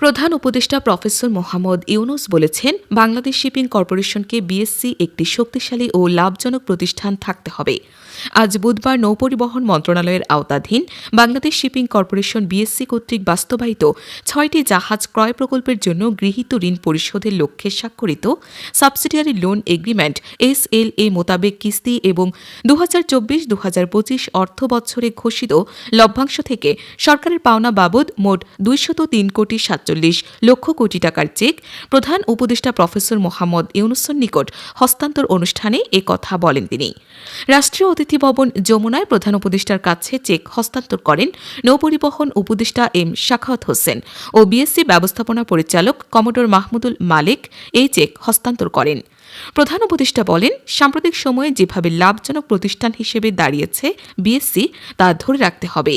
প্রধান উপদেষ্টা প্রফেসর মোহাম্মদ ইউনুস বলেছেন, বাংলাদেশ শিপিং কর্পোরেশনকে বিএসসি একটি শক্তিশালী ও লাভজনক প্রতিষ্ঠান থাকতে হবে। আজ বুধবার নৌপরিবহন মন্ত্রণালয়ের আওতাধীন বাংলাদেশ শিপিং কর্পোরেশন বিএসসি কর্তৃক বাস্তবায়িত ৬টি জাহাজ ক্রয় প্রকল্পের জন্য গৃহীত ঋণ পরিশোধের লক্ষ্যে স্বাক্ষরিত সাবসিডিয়ারি লোন এগ্রিমেন্ট SLA মোতাবেক কিস্তি এবং ২০২৪-২০২৫ অর্থ বছরে ঘোষিত লভ্যাংশ থেকে সরকারের পাওনা বাবদ মোট ২০৩ কোটি ৪৭ লক্ষ কোটি টাকার চেক প্রধান উপদেষ্টা প্রফেসর মোহাম্মদ ইউনুসের নিকট হস্তান্তর অনুষ্ঠানে এ কথা বলেন তিনি। রাষ্ট্রীয় অতিথি ভবন যমুনায় প্রধান উপদেষ্টার কাছে চেক হস্তান্তর করেন নৌপরিবহন উপদেষ্টা এম শাখাওয়াত হোসেন ও বিএসসি ব্যবস্থাপনা পরিচালক কমোডর মাহমুদুল মালেক এই চেক হস্তান্তর করেন। প্রধান উপদেষ্টা বলেন, সাম্প্রতিক সময়ে যেভাবে লাভজনক প্রতিষ্ঠান হিসেবে দাঁড়িয়েছে বিএসসি তা ধরে রাখতে হবে।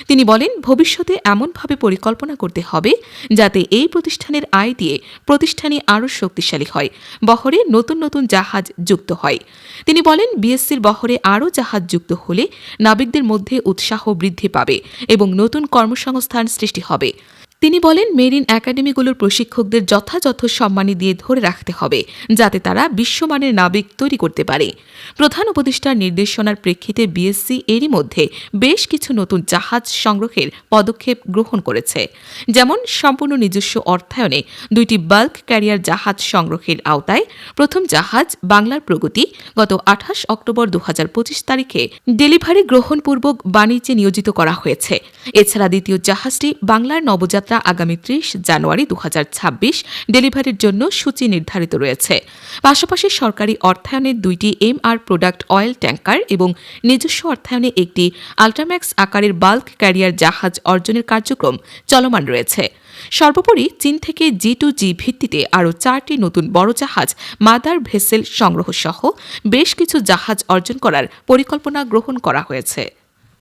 তিনি বলেন, ভবিষ্যতে এমনভাবে পরিকল্পনা করতে হবে যাতে এই প্রতিষ্ঠানের আয় দিয়ে প্রতিষ্ঠানই আরও শক্তিশালী হয়, বহরে নতুন নতুন জাহাজ যুক্ত হয়। তিনি বলেন, বিএসসির বহরে আরও জাহাজ যুক্ত হলে নাবিকদের মধ্যে উৎসাহ বৃদ্ধি পাবে এবং নতুন কর্মসংস্থান সৃষ্টি হবে। তিনি বলেন, মেরিন একাডেমিগুলোর প্রশিক্ষকদের যথাযথ সম্মানী দিয়ে ধরে রাখতে হবে যাতে তারা বিশ্বমানের নাবিক তৈরি করতে পারে। প্রধান উপদেষ্টার নির্দেশনার প্রেক্ষিতে বিএসসি এরই মধ্যে বেশ কিছু নতুন জাহাজ সংগ্রহের পদক্ষেপ গ্রহণ করেছে, যেমন সম্পূর্ণ নিজস্ব অর্থায়নে 2টি বাল্ক ক্যারিয়ার জাহাজ সংগ্রহের আওতায় প্রথম জাহাজ বাংলার প্রগতি গত 28 অক্টোবর 2025 তারিখে ডেলিভারি গ্রহণপূর্বক বাণিজ্যে নিয়োজিত করা হয়েছে। এছাড়া দ্বিতীয় জাহাজটি বাংলার নবযাত্রা আগামী 30 জানুয়ারি 2026 ডেলিভারির জন্য সূচি নির্ধারিত রয়েছে। পাশাপাশি সরকারি অর্থায়নে 2টি MR প্রোডাক্ট অয়েল ট্যাঙ্কার এবং নিজস্ব অর্থায়নে একটি আল্ট্রাম্যাক্স আকারের বাল্ক ক্যারিয়ার জাহাজ অর্জনের কার্যক্রম চলমান রয়েছে। সর্বোপরি চীন থেকে G2G ভিত্তিতে আরও 4টি নতুন বড় জাহাজ মাদার ভেসেল সংগ্রহ সহ বেশ কিছু জাহাজ অর্জন করার পরিকল্পনা গ্রহণ করা হয়েছে।